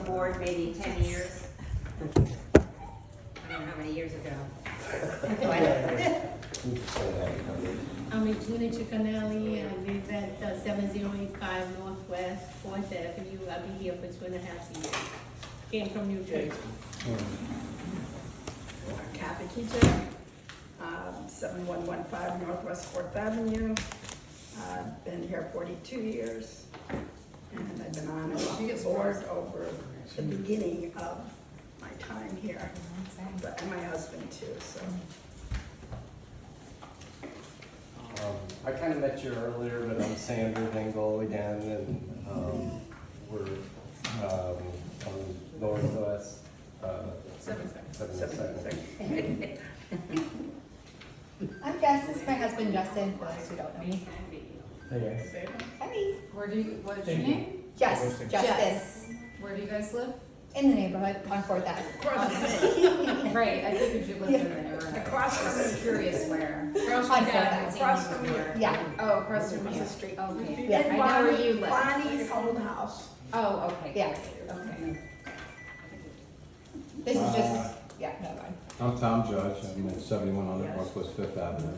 board maybe 10 years. I don't know how many years ago. I'm Regina Chicanelli, and I live at 7085 Northwest 4th Avenue. I'll be here for 2.5 years. Came from New Jersey. Kathy Keaton, 7115 Northwest 4th Avenue. Been here 42 years, and I've been on the board over the beginning of my time here, but and my husband too, so. I kind of met you earlier, but I'm Sandra Dingle again, and we're on Northwest 72nd. I'm Jess, this is my husband Justin, for those who don't know me. Hey guys. Hey. What's your name? Jess, Jess. Justin, Where do you guys live? in the neighborhood on 4th Avenue. Right, I figured you lived in the neighborhood. Across from I'm curious where. Across On from Fourth Avenue. Across from here. Yeah, Oh, across from Across you. the street. Okay. Yeah. I know where you live. Bonnie's old house. Oh, okay. Yeah. Okay. this is just, yeah, no, go ahead. I'm Tom Judge. I'm at 7100 Northwest 5th Avenue.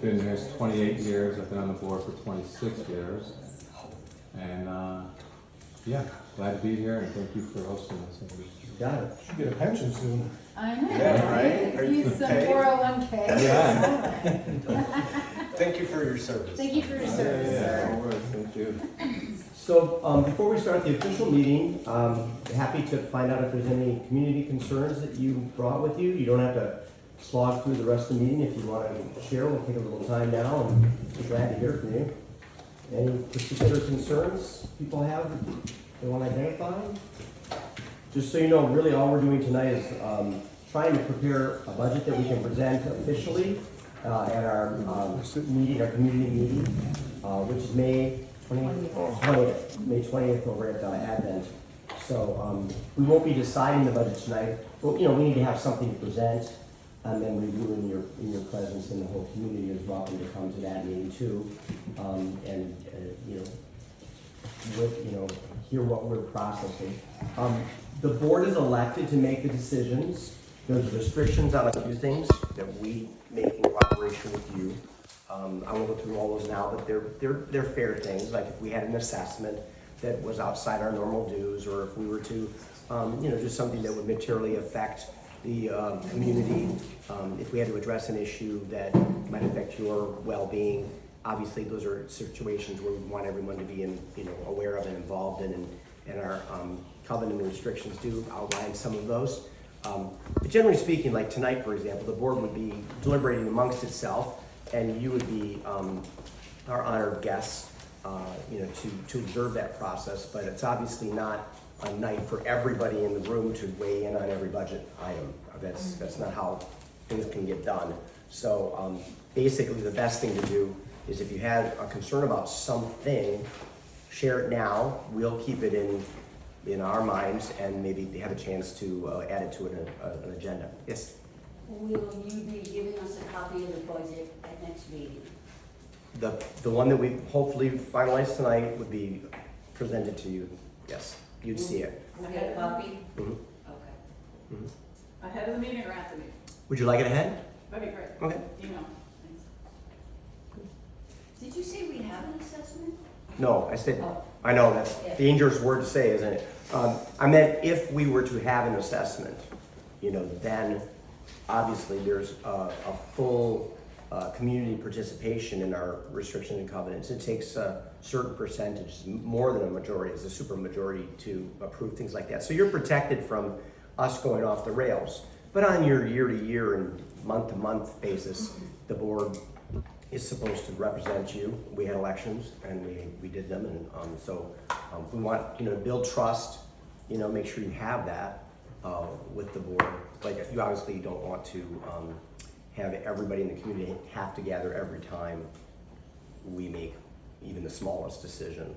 Been here 28 years. I've been on the board for 26 years. And yeah, glad to be here and thank you for hosting us. Got it. Should get a pension soon. I know. Yeah, right? Are you Use some paid? 401k. Thank you for your service. Thank you for your service, sir. All right, thank you. So before we start the official meeting, happy to find out if there's any community concerns that you brought with you. You don't have to slog through the rest of the meeting. If you want to share, we'll take a little time now and be glad to hear from you. Any particular concerns people have that they want to identify? Just so you know, really all we're doing tonight is trying to prepare a budget that we can present officially at our meeting, our community meeting, which is May 20th, May 20th over at Advent. So we won't be deciding the budget tonight, but we need to have something to present, and then review in your presence, and the whole community is welcome to come to that meeting too, and hear what we're processing. The board is elected to make the decisions. There's restrictions on a few things that we make in cooperation with you. I won't go through all those now, but they're fair things, like if we had an assessment that was outside our normal dues, or if we were to, do something that would materially affect the community, if we had to address an issue that might affect your well-being. Obviously, those are situations where we want everyone to be aware of and involved in, and our covenant and restrictions do outline some of those. But generally speaking, like tonight, for example, the board would be deliberating amongst itself, and you would be our honored guests, to observe that process. But it's obviously not a night for everybody in the room to weigh in on every budget item. That's not how things can get done. So basically, the best thing to do is if you had a concern about something, share it now. We'll keep it in our minds and maybe have a chance to add it to an agenda. Yes? Will you be giving us a copy of the budget at next meeting? The one that we hopefully finalize tonight would be presented to you. Yes, you'd see it. Will I get a copy? Mhm. Okay. Mhm. Ahead of the meeting or at the meeting? Would you like it ahead? That'd be great. Okay. Email. Did you say we have an assessment? No, I said, Oh. I know that's a dangerous word to say, isn't it? I meant if we were to have an assessment, then obviously there's a full community participation in our restrictions and covenants. It takes a certain percentage, more than a majority, it's a super majority to approve things like that. So you're protected from us going off the rails. But on your year-to-year and month-to-month basis, the board is supposed to represent you. We had elections and we did them, and so we want to build trust. Make sure you have that with the board. But you obviously don't want to have everybody in the community have to gather every time we make even the smallest decision.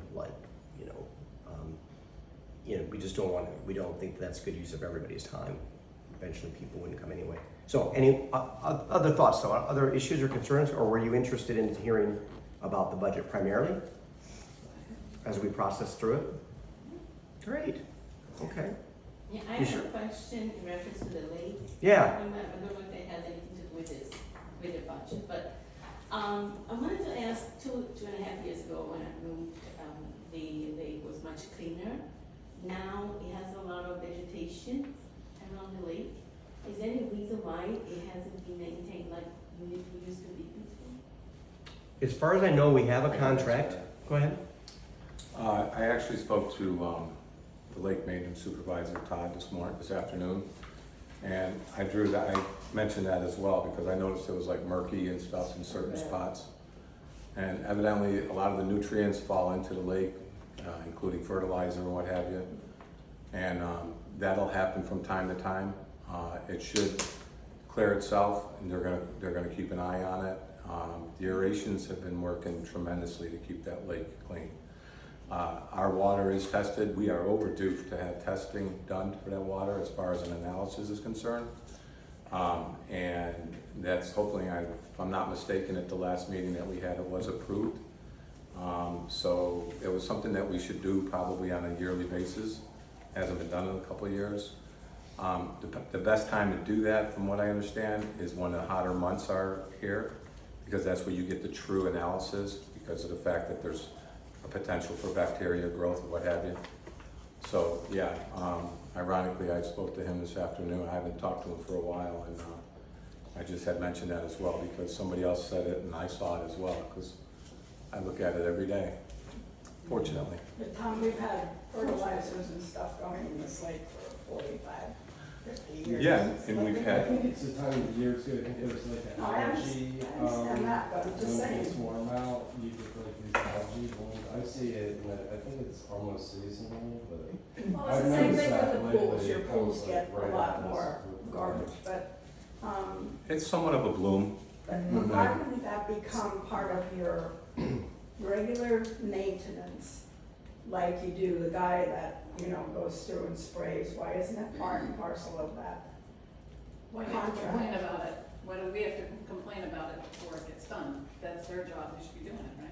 We just don't want. We don't think that's good use of everybody's time. Eventually, people wouldn't come anyway. So any other thoughts, though? Other issues or concerns, or were you interested in hearing about the budget primarily as we process through it? Great, okay. Yeah, I You have a should- question in reference to the lake. Yeah. I don't know if that has anything to do with this, with the budget, but, I wanted to ask, 2.5 years ago when I moved, the lake was much cleaner. Now it has a lot of vegetation around the lake. Is there any reason why it hasn't been maintained like it used to be before? As far as I know, we have a contract. Go ahead. I actually spoke to the lake maintenance supervisor, Todd, this afternoon. And I mentioned that as well because I noticed it was like murky and stuff in certain spots. And evidently, a lot of the nutrients fall into the lake, including fertilizer and what have you. And that'll happen from time to time. It should clear itself, and they're gonna keep an eye on it. The aerations have been working tremendously to keep that lake clean. Our water is tested. We are overdue to have testing done for that water as far as an analysis is concerned. And that's hopefully, if I'm not mistaken, at the last meeting that we had, it was approved. So it was something that we should do probably on a yearly basis. Hasn't been done in a couple of years. The best time to do that, from what I understand, is when the hotter months are here, because that's where you get the true analysis, because of the fact that there's a potential for bacteria growth or what have you. So, yeah, ironically, I spoke to him this afternoon. I haven't talked to him for a while, and I just had mentioned that as well, because somebody else said it, and I saw it as well, because I look at it every day, fortunately. But Tom, we've had fertilizers and stuff going in this lake for 45, 50 years. Yeah, and we've I had, think it's the time of year too. I think there's like an No, I algae. understand that, but I'm just When it gets saying. warm out, you get like these algae blooms. I see it, and I think it's almost seasonal, but. Well, I've it's the same noticed thing that with the pools, lately. your It pools comes, get like, a right lot at more this- garbage, but, it's somewhat of a bloom. why wouldn't that become part of your regular maintenance? Like you do, the guy that, goes through and sprays, why isn't it part and parcel of that? Why do we have to complain about it? Why do we have to complain about it before it gets done? That's their job, they should be doing it, right?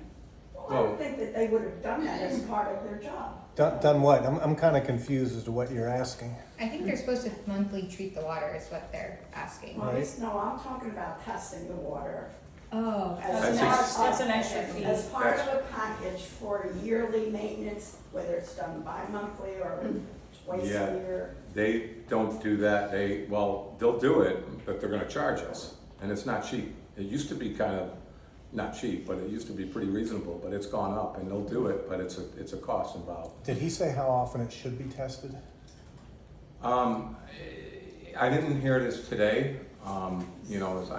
Well, I would think that they would have done that as part of their job. Done what? I'm kind of confused as to what you're asking. I think they're supposed to monthly treat the water is what they're asking. Well, no, I'm talking about testing the water. Oh. That's an extra fee. As part of a package for yearly maintenance, whether it's done bi-monthly or twice Yeah. a year. They don't do that. They'll do it, but they're gonna charge us, and it's not cheap. It used to be kind of, not cheap, but it used to be pretty reasonable, but it's gone up, and they'll do it, but it's a cost involved. Did he say how often it should be tested? I didn't hear this today, I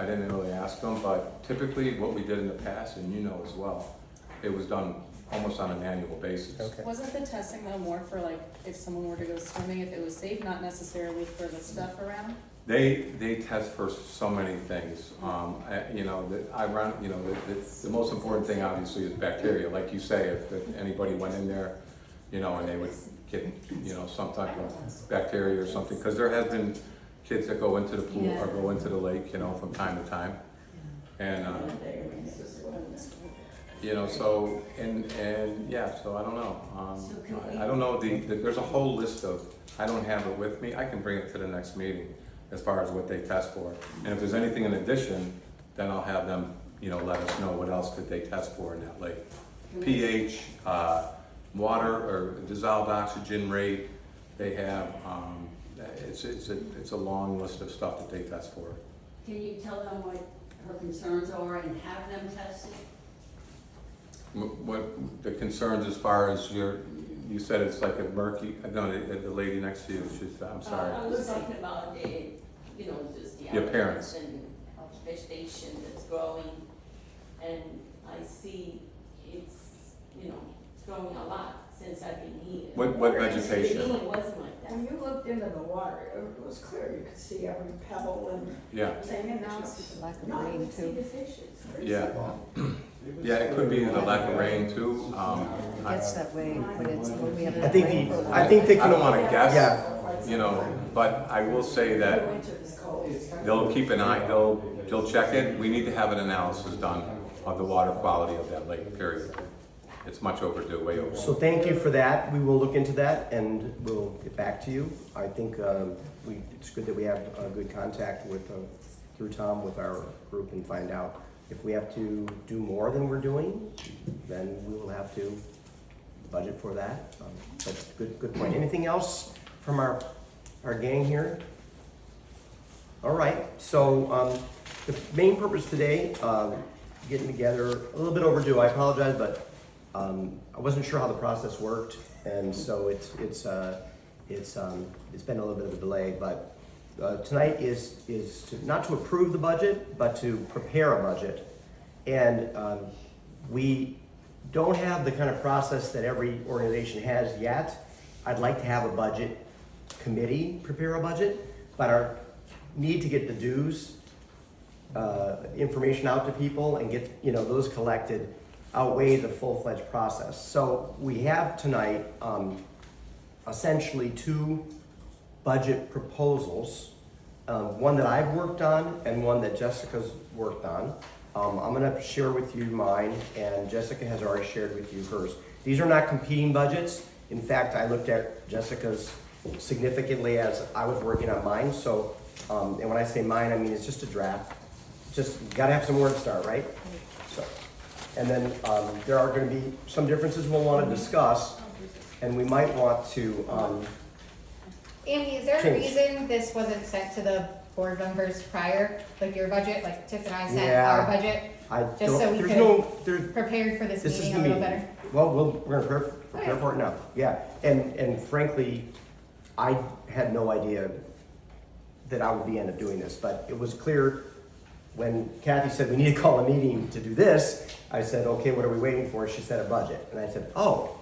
didn't really ask them, but typically what we did in the past, and as well, it was done almost on an annual basis. Okay. Wasn't the testing though more for like, if someone were to go swimming, if it was safe, not necessarily for the stuff around? They test for so many things. The most important thing obviously is bacteria. Like you say, if anybody went in there, and they would get, some type of bacteria or something. Because there has been kids that go into the pool or go into the lake, from time to time. And, so I don't know. I don't know, there's a whole list of, I don't have it with me. I can bring it to the next meeting as far as what they test for. And if there's anything in addition, then I'll have them, let us know what else could they test for in that lake. pH, water or dissolved oxygen rate, they have, it's a long list of stuff that they test for. Can you tell them what her concerns are and have them tested? What the concerns as far as you said it's like a murky, no, the lady next to you, I'm sorry. I was talking about just the Your parents. and vegetation that's growing, and I see it's growing a lot since I've been here. What In the vegetation? beginning, it wasn't like that. When you looked into the water, it was clear, you could see every pebble and Yeah, everything, and now it's Lack of not, rain you see too. the fish, it's pretty Yeah. simple. yeah, it could be the lack of rain too. Gets that way when it's, when we have. I think they I don't wanna guess, Yeah. but I will say that Winter is cold. they'll keep an eye, they'll check it. We need to have an analysis done of the water quality of that lake, period. it's much overdue, way overdue. So thank you for that. We will look into that and we'll get back to you. I think it's good that we have good contact with, through Tom with our group and find out if we have to do more than we're doing, then we will have to budget for that. But good point. Anything else from our gang here? All right, so the main purpose today, getting together, a little bit overdue, I apologize, but I wasn't sure how the process worked, and so it's been a little bit of a delay, but tonight is not to approve the budget, but to prepare a budget. And we don't have the kind of process that every organization has yet. I'd like to have a budget committee prepare a budget, but our need to get the dues information out to people and get those collected outweigh the full-fledged process. So we have tonight essentially two budget proposals, one that I've worked on and one that Jessica's worked on. I'm going to share with you mine, and Jessica has already shared with you hers. These are not competing budgets. In fact, I looked at Jessica's significantly as I was working on mine. So, and when I say mine, I mean it's just a draft. Just gotta have somewhere to start, right? So, and then there are going to be some differences we'll want to discuss, and we might want to. Amy, is there a change. reason this wasn't sent to the board members prior, like your budget, like Tiff and I sent Yeah. our budget, I just don't, so we there's could no, there, prepare for this this is meeting the a little meeting. better? Well, we're gonna prepare for it now. Yeah, and frankly, I had no idea that I would end up doing this, but it was clear when Kathy said we need to call a meeting to do this. I said, okay, what are we waiting for? She said a budget, and I said, oh,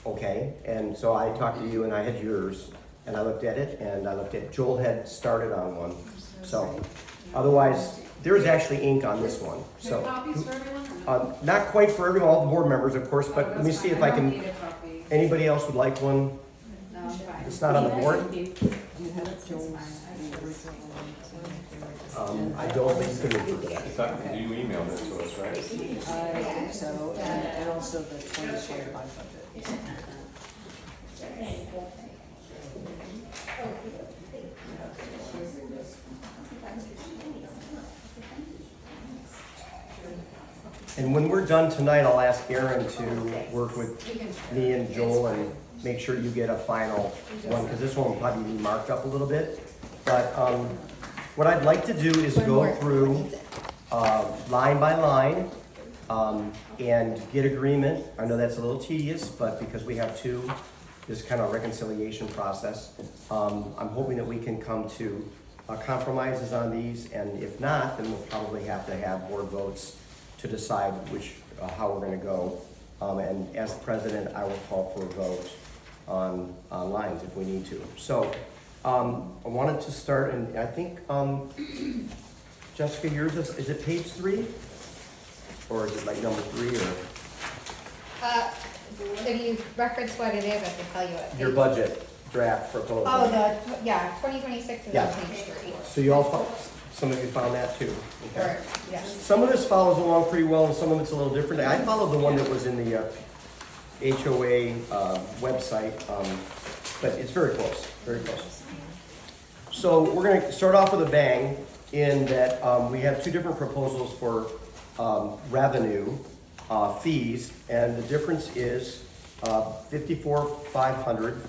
okay. And so I talked to you, and I had yours, and I looked at it, and I looked at Joel had started on one. So otherwise, there's actually ink on this one. So Copies for everyone or no? not quite for everyone, all the board members, of course, but let me see if I don't can. need a copy. Anybody else would like one? No, I'm fine. It's not on the board. I don't think you can refer to that. You emailed it to us, right? I think so, and also the 20 shared by budget. And when we're done tonight, I'll ask Aaron to work with me and Joel and make sure you get a final one, because this one will probably be marked up a little bit. But what I'd like to do is go through line by line and get agreement. I know that's a little tedious, but because we have this kind of reconciliation process, I'm hoping that we can come to compromises on these, and if not, then we'll probably have to have board votes to decide how we're going to go. And as president, I will call for a vote on lines if we need to. So I wanted to start, and I think Jessica, yours is it page 3, or is it like number 3, or If you reference what it is, I can tell you what. your budget draft proposal? Oh, 2026 is Yeah. on page 3. So you all some of you found that too. Okay. Or, yeah. Some of this follows along pretty well, and some of it's a little different. I followed the one that was in the HOA website, but it's very close, very close. So we're going to start off with a bang in that we have two different proposals for revenue fees, and the difference is 54,500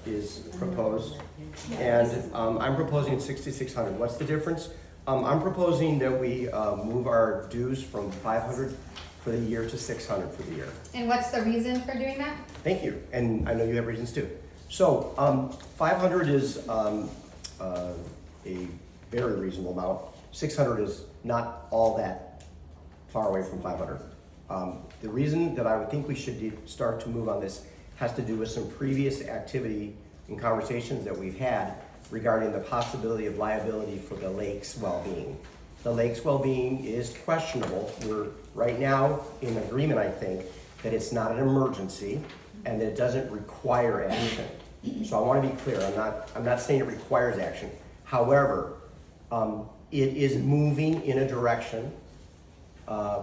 is proposed, and I'm proposing 6,600. What's the difference? I'm proposing that we move our dues from 500 for the year to 600 for the year. And what's the reason for doing that? Thank you, and I know you have reasons too. So 500 is a very reasonable amount. 600 is not all that far away from 500. The reason that I would think we should start to move on this has to do with some previous activity and conversations that we've had regarding the possibility of liability for the lake's well-being. The lake's well-being is questionable. We're right now in agreement, I think, that it's not an emergency and that it doesn't require action. So I want to be clear, I'm not saying it requires action. However, it is moving in a direction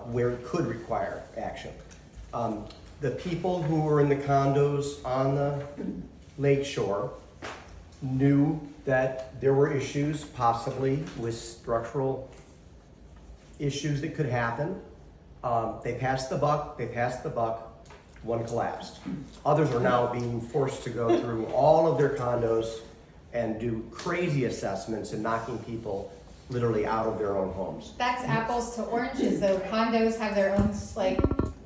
where it could require action. the people who were in the condos on the lake shore knew that there were issues possibly with structural issues that could happen. They passed the buck, one collapsed. Others are now being forced to go through all of their condos and do crazy assessments and knocking people literally out of their own homes. That's apples to oranges though. Condos have their own like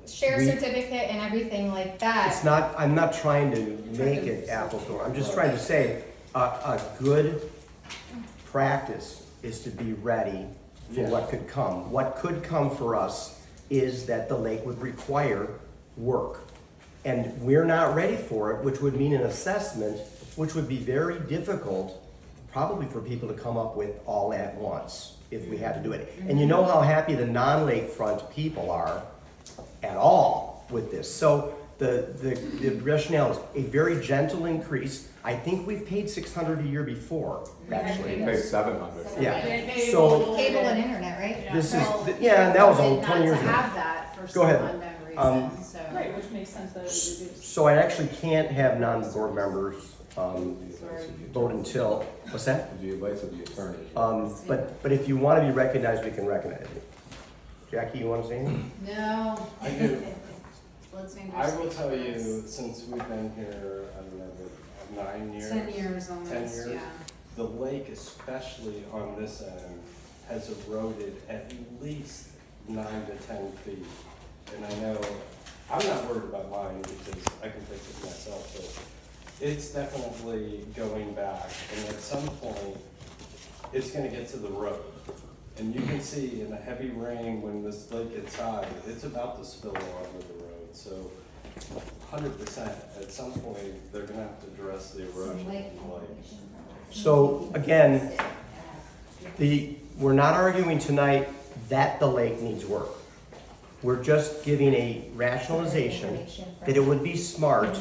share We- certificate and everything like that. It's not, I'm not trying to make it apples to oranges. I'm just trying to say, a good practice is to be ready for what could come. What could come for us is that the lake would require work. And we're not ready for it, which would mean an assessment, which would be very difficult, probably for people to come up with all at once, if we had to do it. And you know how happy the non-lakefront people are at all with this. So the rationale is a very gentle increase. I think we've paid $600 a year before, actually. Pay 700. Yeah, so Cable and internet, right? this is, yeah, that was all 20 years Not to ago. have that for Go some ahead. unknown reason, so. Right, which makes sense that it would reduce. So I actually can't have non-board members vote until, what's that? With the advice of the attorney. But if you want to be recognized, we can recognize you. Jackie, you want to say anything? No. I do. Let's I will tell you, since we've been here, I don't know, 9 years. 10 years almost, 10 years, yeah. the lake, especially on this end, has eroded at least 9 to 10 feet. And I know, I'm not worried about mine because I can fix it myself, but it's definitely going back. And at some point, it's gonna get to the road. And you can see in a heavy rain, when this lake gets high, it's about to spill onto the road. So 100%, at some point, they're gonna have to address the erosion in the lake. So again, we're not arguing tonight that the lake needs work. We're just giving a rationalization that it would be smart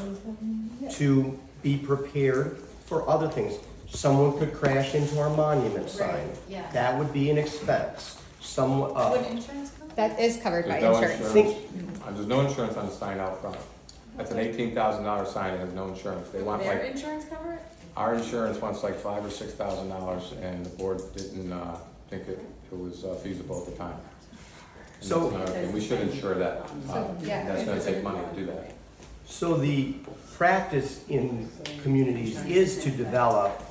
to be prepared for other things. Someone could crash into our monument sign. yeah. That would be an expense. Would insurance cover? That is covered by There's no insurance. There's no insurance on the sign out front. That's an $18,000 sign, it has no insurance. They want Their like, insurance cover it? our insurance wants like $5,000 or $6,000, and the board didn't think it was feasible at the time. And So- that's not- and we should insure that. yeah. That's gonna take money to do that. So the practice in communities is to develop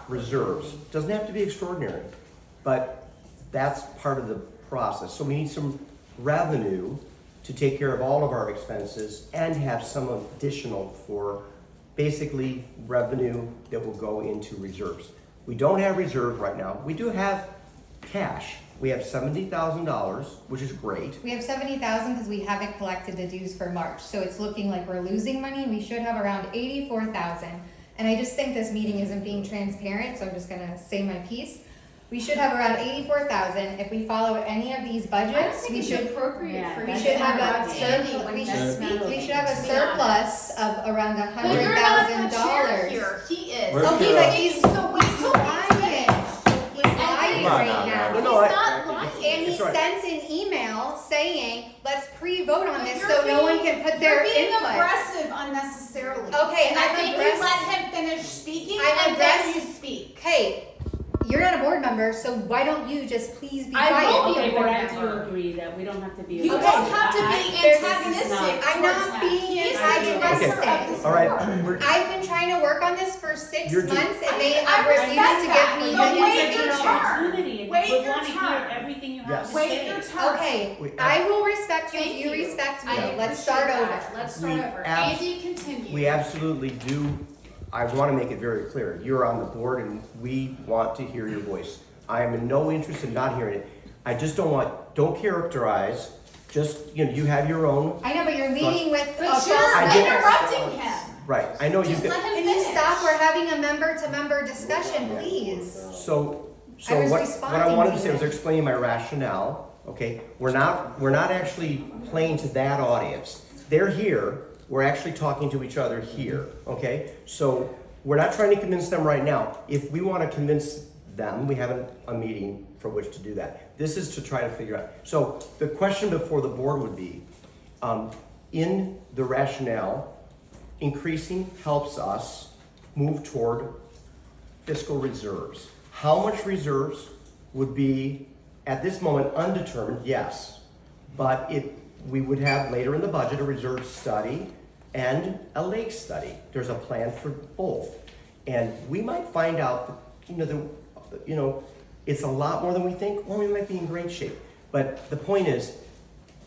reserves. Doesn't have to be extraordinary, but that's part of the process. So we need some revenue to take care of all of our expenses and have some additional for basically revenue that will go into reserves. We don't have reserves right now. We do have cash. We have $70,000, which is great. We have 70,000 because we haven't collected the dues for March, so it's looking like we're losing money. We should have around 84,000. And I just think this meeting isn't being transparent, so I'm just gonna say my piece. We should have around 84,000. If we follow any of these budgets, we should appropriate for we you should to have a have surplus. We should have a surplus of around Well, you're not the chair $100,000. here, he is. Where's Okay, your- but he's So we still need to lying. finish. He's lying Come on right now, now. No, no, He's not lying. And he It's right. sends an email saying, let's pre-vote on this You're so no one being- can put their You're being input. aggressive unnecessarily. Okay, And I I'm think aggressive. you let him finish speaking I'm and then you aggressive. speak. Hey, you're not a board member, so why don't you just please be I quiet? will be a Okay, but board I do member. agree that we don't have to be. You Okay. don't have to be There's- antagonistic. I'm not towards being him. He is the antagonistic. director of this All right, board. we're- I've been trying to work on this for 6 You're just- months and they I have refused respect to that, give me but the wait your information. turn. Opportunity, and Wait we your wanna hear turn. everything you have Yes. to Wait say. your turn. Okay, We- I will respect you if Thank you you. respect me. I Let's start appreciate over. that. Let's start We over. abs- Andy, continue. We absolutely do. I want to make it very clear. You're on the board and we want to hear your voice. I am in no interest in not hearing it. I just don't characterize, just, you have your own, I know, but you're leading with a But false you're I did- interrupting him. right, I know you Just let could. him Can you finish. stop? We're having a member-to-member discussion, please. So I was what I responding wanted to to say was it. explaining my rationale, okay? We're not actually playing to that audience. They're here, we're actually talking to each other here, okay? So we're not trying to convince them right now. If we want to convince them, we have a meeting for which to do that. This is to try to figure out. So the question before the board would be, in the rationale, increasing helps us move toward fiscal reserves. How much reserves would be, at this moment, undetermined, yes. But we would have later in the budget a reserve study and a lake study. There's a plan for both. And we might find out, it's a lot more than we think, or we might be in great shape. But the point is,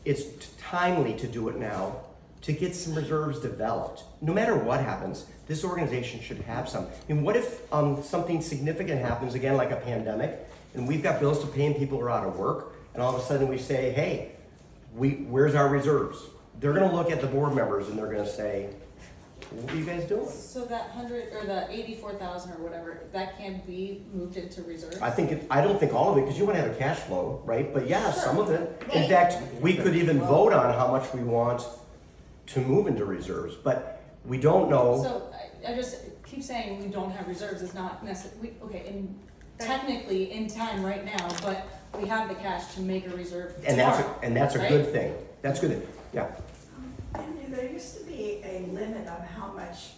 it's timely to do it now to get some reserves developed. No matter what happens, this organization should have some. I mean, what if something significant happens, again, like a pandemic, and we've got bills to pay and people are out of work, and all of a sudden we say, hey, where's our reserves? They're gonna look at the board members and they're gonna say, what are you guys doing? So that 100, or the 84,000 or whatever, that can be moved into reserves? I don't think all of it, because you want to have a cash flow, right? But yeah, some of it. In Right. fact, we could even vote on how much we want to move into reserves, but we don't know. So I just keep saying we don't have reserves, it's not necessarily, technically in time right now, but we have the cash to make a reserve And tomorrow. that's a right? good thing. That's good, yeah. And there used to be a limit on how much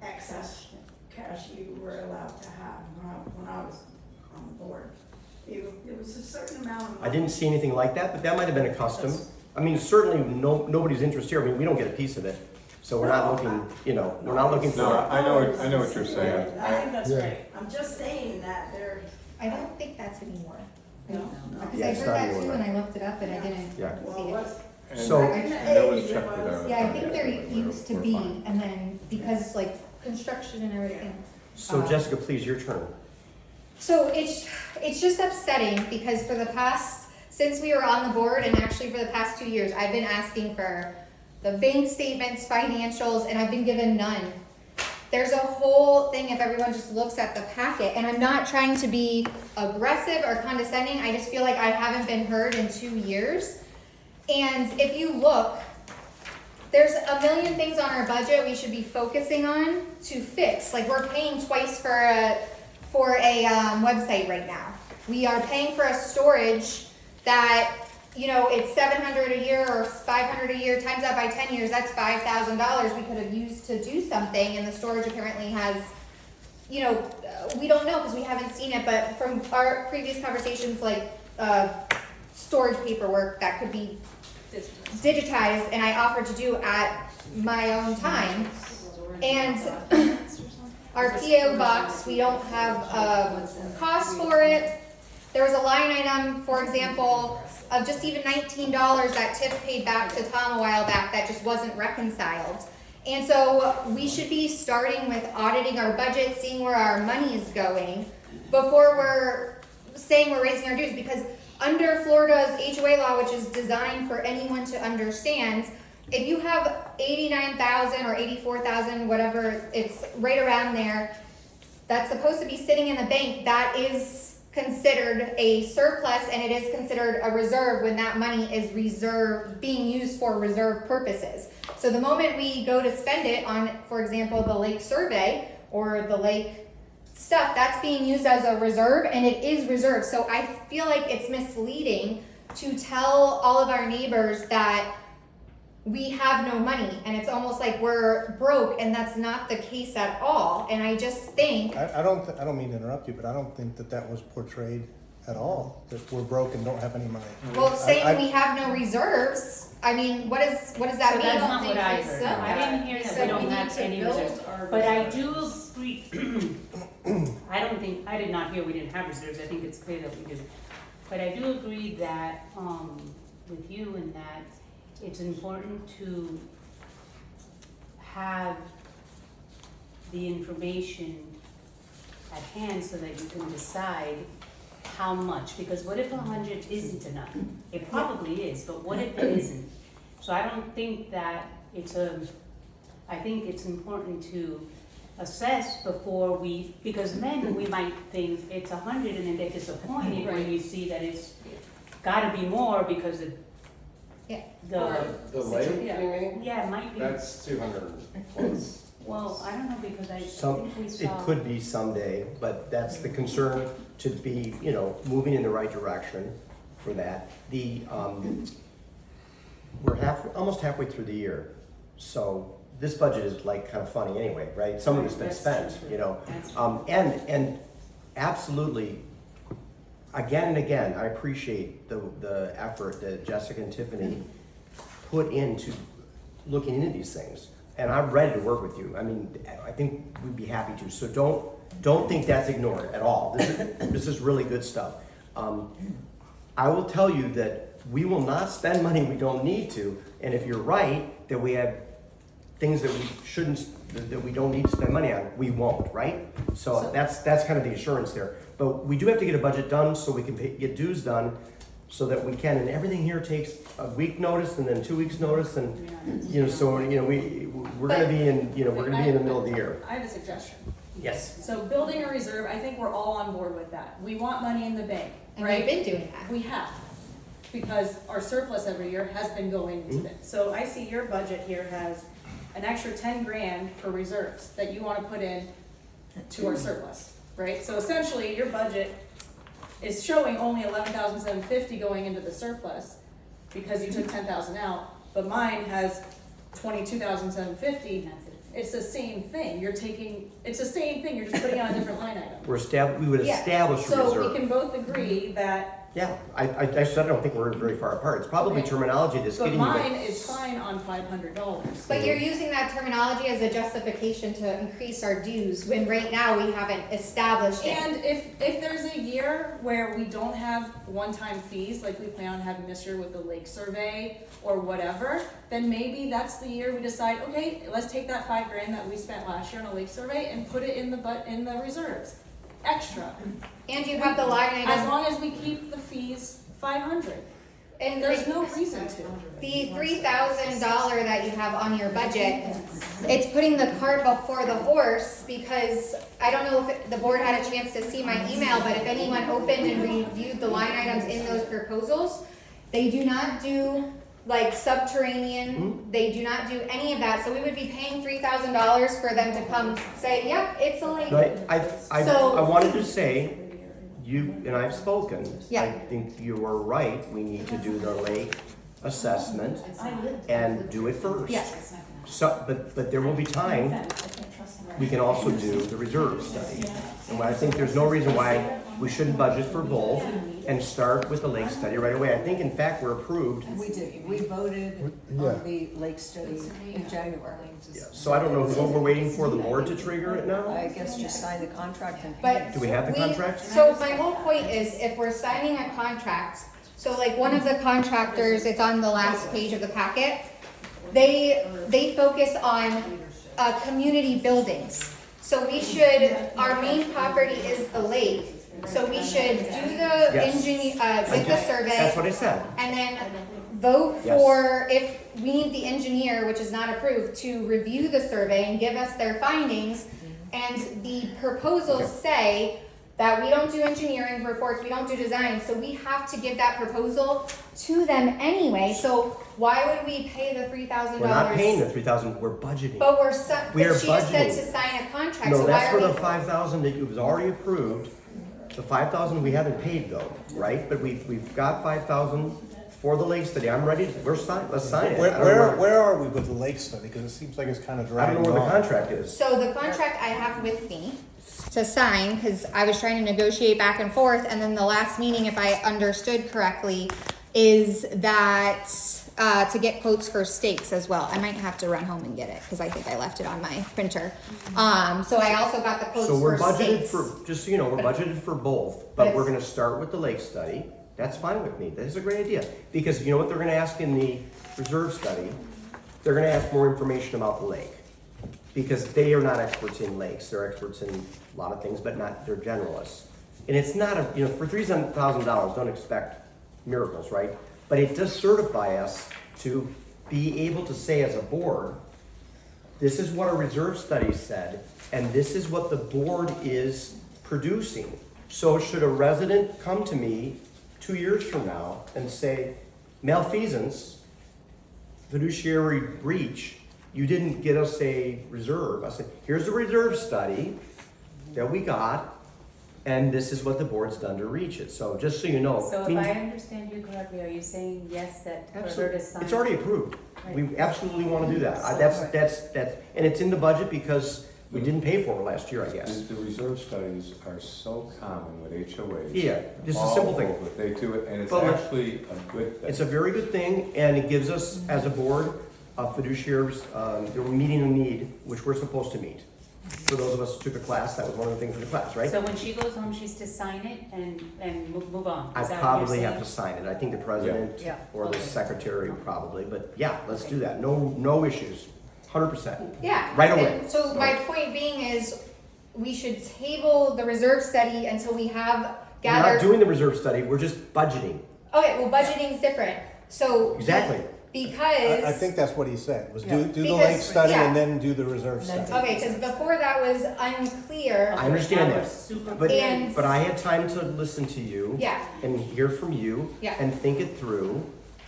excess cash you were allowed to have when I was on the board. It was a certain amount of I money. didn't see anything like that, but that might have been a custom. I mean, certainly nobody's interest here. I mean, we don't get a piece of it. So we're not looking, we're not looking No, for. I know what you're saying. I think that's right. I'm just saying that there. I don't think that's anymore. No? Because Yeah, I it's heard not that anymore. too and I looked it up and I didn't Yeah. see it. And So- that was checked with our. Yeah, I think there We're- used to we're be, fine. and then because like construction and everything. So Jessica, please, your turn. So it's just upsetting because since we were on the board and actually for the past 2 years, I've been asking for the bank statements, financials, and I've been given none. There's a whole thing if everyone just looks at the packet, and I'm not trying to be aggressive or condescending, I just feel like I haven't been heard in 2 years. And if you look, there's a million things on our budget we should be focusing on to fix. Like we're paying twice for a website right now. We are paying for a storage that, it's $700 a year or $500 a year, times that by 10 years, that's $5,000 we could have used to do something, and the storage apparently has, we don't know because we haven't seen it, but from our previous conversations, like storage paperwork that could be digitized, and I offered to do at my own time. And our PO box, we don't have a cost for it. There was a line item, for example, of just even $19 that Tiff paid back to Tom a while back that just wasn't reconciled. And so we should be starting with auditing our budget, seeing where our money is going before we're saying we're raising our dues, because under Florida's HOA law, which is designed for anyone to understand, if you have 89,000 or 84,000, whatever, it's right around there, that's supposed to be sitting in the bank, that is considered a surplus and it is considered a reserve when that money is being used for reserve purposes. So the moment we go to spend it on, for example, the lake survey or the lake stuff, that's being used as a reserve and it is reserved. So I feel like it's misleading to tell all of our neighbors that we have no money and it's almost like we're broke, and that's not the case at all. And I just think I don't mean to interrupt you, but I don't think that was portrayed at all, that we're broke and don't have any money. well, saying we have no reserves, I mean, what does that mean? That's not what I heard. said I didn't hear that we don't have any reserves. But I do agree, I did not hear we didn't have reserves, I think it's clear that we do. But I do agree that, with you in that it's important to have the information at hand so that you can decide how much, because what if 100 isn't enough? It probably is, but what if it isn't? So I don't think that I think it's important to assess before because then we might think it's 100 and then get disappointed when you see that it's gotta be more because of The lake, you mean? Yeah, it might be. That's 200 plus. Well, I don't know, because I It think we saw. could be someday, but that's the concern, to be, we're almost halfway through the year. So this budget is like kind of funny anyway, right? Some of it's been That's spent, true. you know. That's And absolutely, again and again, I appreciate the effort that Jessica and Tiffany put into looking into these things. And I'm ready to work with you. I mean, I think we'd be happy to. So don't think that's ignored at all. This is really good stuff. I will tell you that we will not spend money we don't need to. And if you're right that we have things that we shouldn't, that we don't need to spend money on, we won't, right? So that's kind of the assurance there. But we do have to get a budget done so we can get dues done so that we can. And everything here takes a week notice and then 2 weeks notice, and you know, so you know we're going to be in we're going to be in the middle of the year. I have a suggestion. Yes. So building a reserve, I think we're all on board with that. We want money in the bank, And right? we've been doing that. We have, because our surplus every year has been going to this. So I see your budget here has an extra 10 grand for reserves that you wanna put in to our surplus, right? So essentially, your budget is showing only 11,750 going into the surplus because you took 10,000 out, but mine has 22,750. It's the same thing. It's the same thing. You're just putting it on a different line item. We would Yeah. establish a reserve. So we can both agree that, Yeah, I said I don't think we're very far apart. It's probably Okay. terminology that's but getting you. mine is fine on $500. But you're using that terminology as a justification to increase our dues, when right now we haven't established it. And if there's a year where we don't have one-time fees, like we plan on having this year with the lake survey or whatever, then maybe that's the year we decide, okay, let's take that 5 grand that we spent last year on a lake survey and put it in the reserves, extra. And you have the line As item, long as we keep the fees 500. and There's no reason to. the $3,000 that you have on your budget, it's putting the cart before the horse, because I don't know if the board had a chance to see my email, but if anyone opened and reviewed the line items in those proposals, they do not do like subterranean, they do not do any of that, so we would be paying $3,000 for them to come say, yep, it's a lake. Right, So- I wanted to say, you and I've spoken. Yeah. I think you are right, we need to do the lake assessment and do it first. Yes. So, but there will be time, we can also do the reserve study. And I think there's no reason why we shouldn't budget for both and start with the lake study right away. I think in fact we're approved. We did, we voted Yeah. on the lake study in January. So I don't know what we're waiting for, the board to trigger it now? I guess just sign the contract and pay But it. Do we have the contract? So my whole point is, if we're signing a contract, so like one of the contractors, it's on the last page of the packet, they focus on community buildings. So we should, our main property is the lake, so we should do the Yes. get the survey. That's what I said. And then vote Yes. for, if we need the engineer, which is not approved, to review the survey and give us their findings. And the proposals Okay. say that we don't do engineering reports, we don't do design, so we have to give that proposal to them anyway. So why would we pay the $3,000? We're not paying the 3,000, we're budgeting. But We are but she just said budgeting. to sign a contract, No, so why that's for are the we? 5,000 that was already approved. The 5,000 we haven't paid though, right? But we've got 5,000 for the lake study. I'm ready, let's sign it. I don't know Where are we with the lake study? Because it seems like it's kind of I don't dragging know where the on. contract is. So the contract I have with me to sign, because I was trying to negotiate back and forth, and then the last meeting, if I understood correctly, is that to get quotes for stakes as well. I might have to run home and get it, because I think I left it on my printer. So I also got the quotes So we're for budgeted stakes. for, just so you know, we're budgeted for both, but we're gonna start with the lake study. That's fine with me. That is a great idea. Because you know what they're gonna ask in the reserve study? They're gonna ask more information about the lake. Because they are not experts in lakes. They're experts in a lot of things, but not, they're generalists. And it's not a, you know, for $3,000, don't expect miracles, right? But it does certify us to be able to say as a board, this is what our reserve study said, and this is what the board is producing. So should a resident come to me 2 years from now and say, malfeasance, fiduciary breach, you didn't get us a reserve. I said, here's a reserve study that we got. and this is what the board's done to reach it. So just so you know. So I if mean, I understand you correctly, are you saying yes, that for her to sign? it's already approved. Right. We absolutely want to do that. That's, and it's in the budget because we didn't pay for it last year, I guess. The reserve studies are so common with HOAs. Yeah, just a all simple thing. over. They do it, and it's But actually a good thing. It's a very good thing, and it gives us, as a board of fiduciaries, we're meeting a need, which we're supposed to meet. For those of us who took a class, that was one of the things in the class, right? So when she goes home, she's to sign it and move on? I Is that what you're probably have saying? to sign it. I think the president Yeah. or the Okay. secretary probably, but yeah, let's do that. No issues, 100%. Yeah. Right away. And so my point being is, we should table the reserve study until we have We're not gathered. doing the reserve study, we're just budgeting. Okay, well, budgeting is different, so. Exactly. Because. I think that's what he said, was Yeah. do the Because- lake study yeah. and then do the reserve Then study. Okay, because before that was unclear. I understand Now we're that. super But, And- but I had time to listen to you. Yeah. And hear from you. Yeah. And think it through.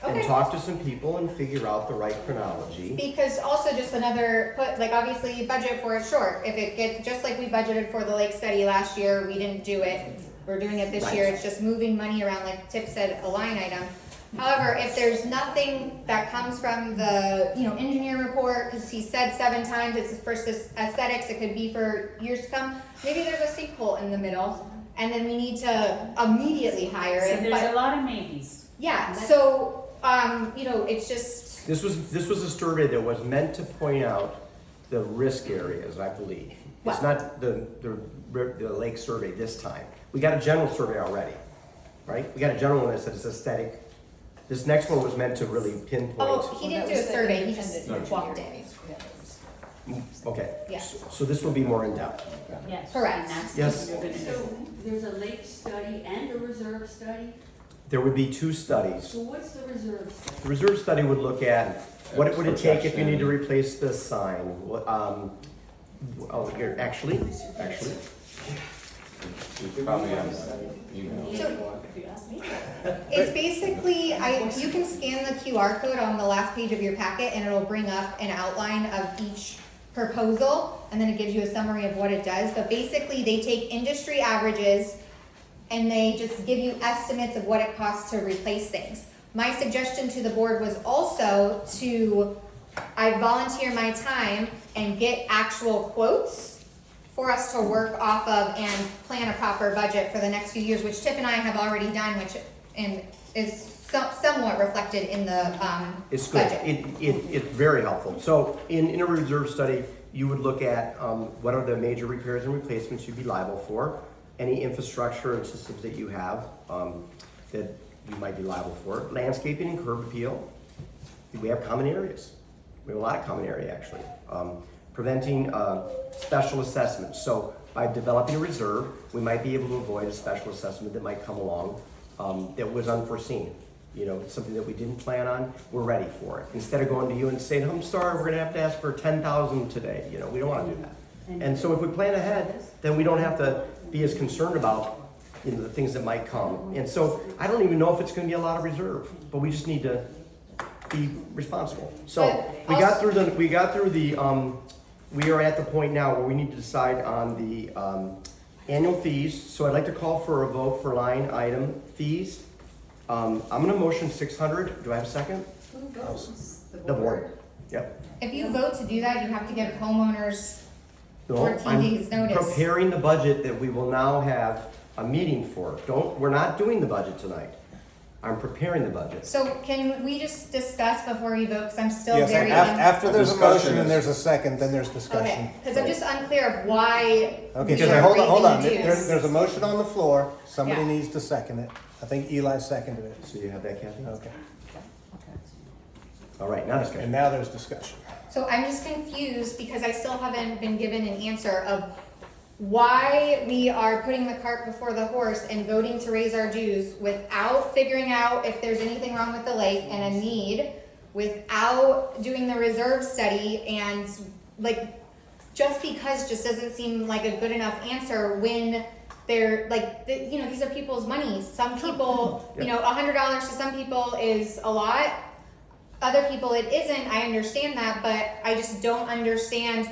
And Okay. talk to some people and figure out the right chronology. Because also just another put, like obviously you budget for it short. If it gets, just like we budgeted for the lake study last year, we didn't do it. We're doing it this year. Right. It's just moving money around, like Tiff said, a line item. However, if there's nothing that comes from the, engineer report, because he said 7 times it's for aesthetics, it could be for years to come. Maybe there's a sinkhole in the middle, and then we need to immediately hire So it. there's But a lot of maybes. yeah, so it's just. This was a survey that was meant to point out the risk areas, I believe. It's What? not the lake survey this time. We got a general survey already, right? We got a general one that said it's aesthetic. This next one was meant to really pinpoint. Oh, he didn't do a survey. He just Independent walked engineer. in. Okay. Yes. So this will be more in depth. Yes. Correct. And that's Yes. what you're gonna do. So there's a lake study and a reserve study. There would be 2 studies. So what's the reserve study? The reserve study would look at what would it take if you need to replace the sign? Here, actually, It's probably on the email. So it's basically, you can scan the QR code on the last page of your packet and it'll bring up an outline of each proposal and then it gives you a summary of what it does. But basically they take industry averages and they just give you estimates of what it costs to replace things. My suggestion to the board was also I volunteer my time and get actual quotes for us to work off of and plan a proper budget for the next few years, which Tiff and I have already done, and is somewhat reflected in the it's good. budget. It's very helpful. So in a reserve study, you would look at what are the major repairs and replacements you'd be liable for, any infrastructure and systems that you have that you might be liable for, landscaping and curb appeal. We have common areas. We have a lot of common area actually. Preventing special assessments. So by developing a reserve, we might be able to avoid a special assessment that might come along that was unforeseen. Something that we didn't plan on, we're ready for it. Instead of going to you and saying, I'm sorry, we're gonna have to ask for 10,000 today. We don't wanna do that. And so if we plan ahead, then we don't have to be as concerned about the things that might come. And so I don't even know if it's gonna be a lot of reserve, but we just need to be responsible. So But we are at the point now where we need to decide on the annual fees. So I'd like to call for a vote for line item fees. I'm gonna motion 600. Do I have a second? Who votes? The board. Yep. If you vote to do that, you have to give homeowners No, 14 days notice. I'm preparing the budget that we will now have a meeting for. We're not doing the budget tonight. I'm preparing the budget. So can we just discuss before we vote, because I'm still Yes, very. after The there's a discussion motion and is- there's a second, then there's discussion. Okay, because I'm just unclear of why. Okay, we so are hold on, raising the dues. there's a motion on the floor, somebody Yeah. needs to second it. I think Eli seconded it. So you have that, Kathy? Okay, All right, now and discussion. now there's discussion. So I'm just confused because I still haven't been given an answer of why we are putting the cart before the horse and voting to raise our dues without figuring out if there's anything wrong with the lake and a need, without doing the reserve study, and just because just doesn't seem like a good enough answer when they're these are people's money. Some people, $100 to some people is a lot. Other people it isn't. I understand that, but I just don't understand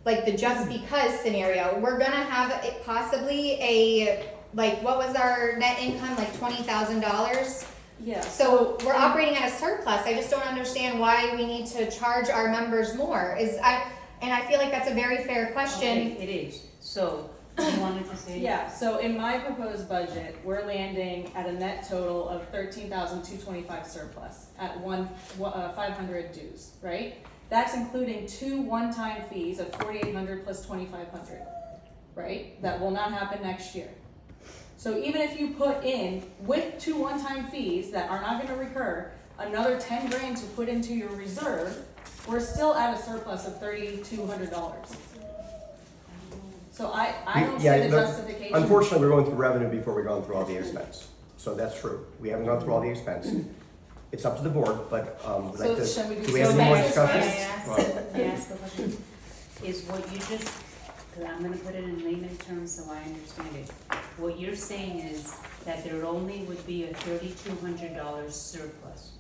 like the just because scenario, we're gonna have possibly a, like, what was our net income, like $20,000? Yeah. So we're operating at a surplus. I just don't understand why we need to charge our members more. And I feel like that's a very fair question. Okay, it is. So, you wanted to say? Yeah, so in my proposed budget, we're landing at a net total of 13,225 surplus at 500 dues, right? That's including 2 one-time fees of 4,800 plus 2,500, right? That will not happen next year. So even if you put in, with 2 one-time fees that are not gonna recur, another 10 grand to put into your reserve, we're still at a surplus of $3,200. So I don't see the justification. Unfortunately, we're going through revenue before we've gone through all the expense. So that's true. We haven't gone through all the expense. It's up to the board, but, would like to, So shall we do do we have any more discussion? May I ask a question? Is what you just, because I'm gonna put it in layman terms so I understand it. What you're saying is that there only would be a $3,200 surplus.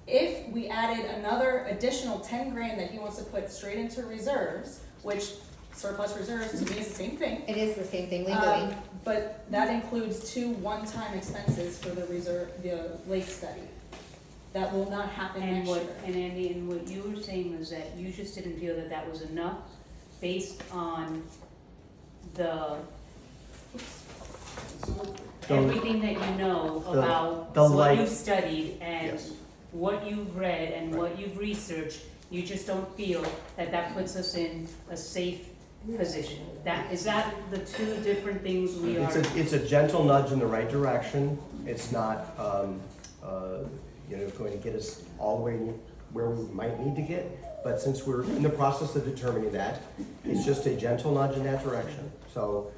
If we added another additional 10 grand that he wants to put straight into reserves, which surplus reserves to me is the same thing. It is the same thing legally. But that includes 2 one-time expenses for the lake study. That will not happen And next what, year. and Andy, and what you were saying was that you just didn't feel that that was enough based on the, everything that you know about the what light- you've studied and Yes. what you've read and what you've researched, you just don't feel that that puts us in a safe position. Is that the 2 different things we are? It's a gentle nudge in the right direction. It's not, going to get us all the way where we might need to get. But since we're in the process of determining that, it's just a gentle nudge in that direction. So,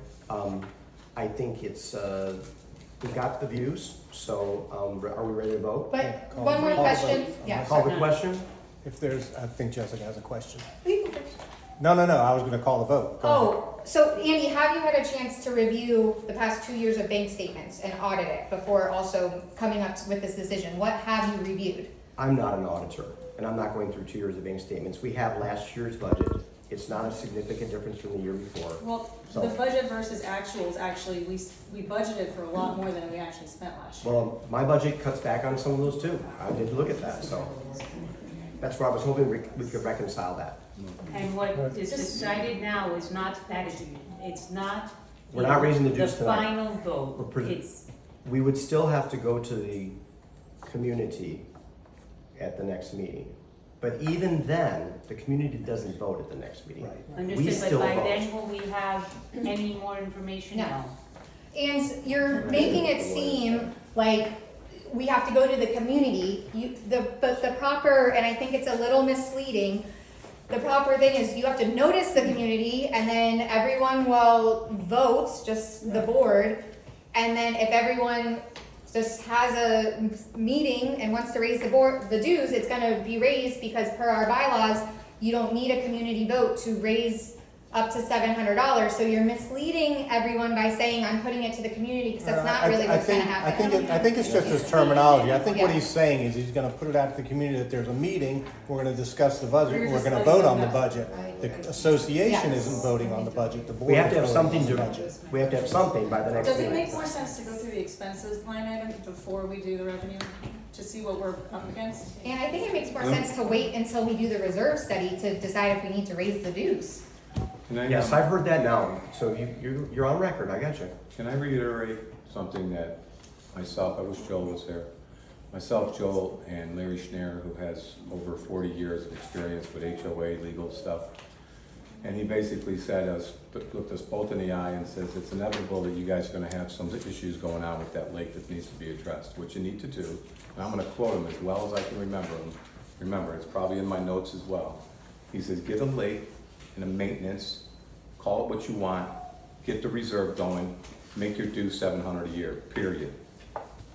I think it's, we got the views, so, are we ready to vote? But Call- one more call the question, vote. yeah. Call the question? If there's, I think Jessica has a question. You go first. No, I was gonna call the vote. Go ahead. Oh, so Andy, have you had a chance to review the past 2 years of bank statements and audit it before also coming up with this decision? What have you reviewed? I'm not an auditor, and I'm not going through 2 years of bank statements. We have last year's budget. It's not a significant difference from the year before. Well, So- the budget versus actuals, actually, we budgeted for a lot more than we actually spent last year. Well, my budget cuts back on some of those too. I did look at that, so that's where I was hoping we could reconcile that. And what is decided now is not, it's not. We're not raising the dues tonight. The final We're vote, pres- it's, We would still have to go to the community at the next meeting. But even then, the community doesn't vote at the next meeting. We understood, still but by vote. then will we have any more information? No. And you're making it seem like we have to go to the community. But the proper, and I think it's a little misleading, the proper thing is you have to notice the community and then everyone will vote, just the board. And then if everyone just has a meeting and wants to raise the dues, it's gonna be raised because per our bylaws, you don't need a community vote to raise up to $700. So you're misleading everyone by saying I'm putting it to the community because that's not really what's gonna happen. I think it's just his terminology. I think what Yeah. he's saying is he's gonna put it out to the community that there's a meeting, we're gonna discuss the budget, We're we're just gonna letting vote them on the know. budget. The association Yes. isn't voting on the budget, the board We have is to have voting on something the to, budget. we have to have something by the next Does it meeting. make more sense to go through the expenses line item before we do the revenue, to see what we're up against? And I think it makes more sense to wait until we do the reserve study to decide if we need to raise the dues. Can I, Yes, I've heard that now, so you're on record, I got you. can I reiterate something that myself, I wish Joel was here. Myself, Joel, and Larry Schneer, who has over 40 years of experience with HOA legal stuff. And he basically said, looked us both in the eye and says, it's inevitable that you guys are gonna have some issues going on with that lake that needs to be addressed, what you need to do. And I'm gonna quote him as well as I can remember him. Remember, it's probably in my notes as well. He says, get a lake and a maintenance, call it what you want, get the reserve going, make your due $700 a year, period.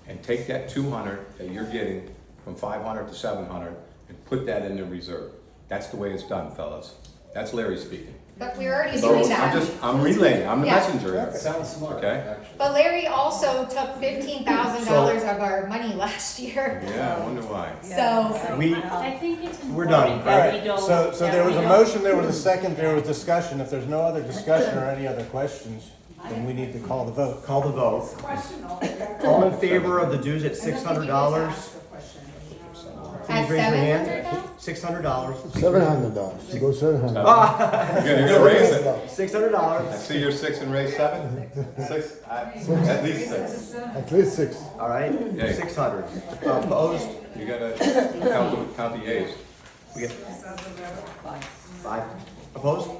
And take that 200 that you're getting from 500 to 700 and put that in the reserve. That's the way it's done, fellas. That's Larry speaking. But we're already So doing that. I'm relaying, I'm the Yeah. messenger here. Sounds smart, Okay. actually. But Larry also took $15,000 of our money last year. Yeah, I wonder why. So, We, I think it's We're done. important All that we right, don't. so that there we was a don't- motion, there was a second, there was discussion. If there's no other discussion or any other questions, then we need to call the vote. call the vote. All in favor of the dues at $600? at Please raise your hand. $700 now? $600. $700, you go $700. You're gonna raise it. I $600. see you're 6 and raise 7? 6? At least 6. At least 6. All right, Yay. 600. Opposed? You gotta count the yeas. We get 5. Opposed?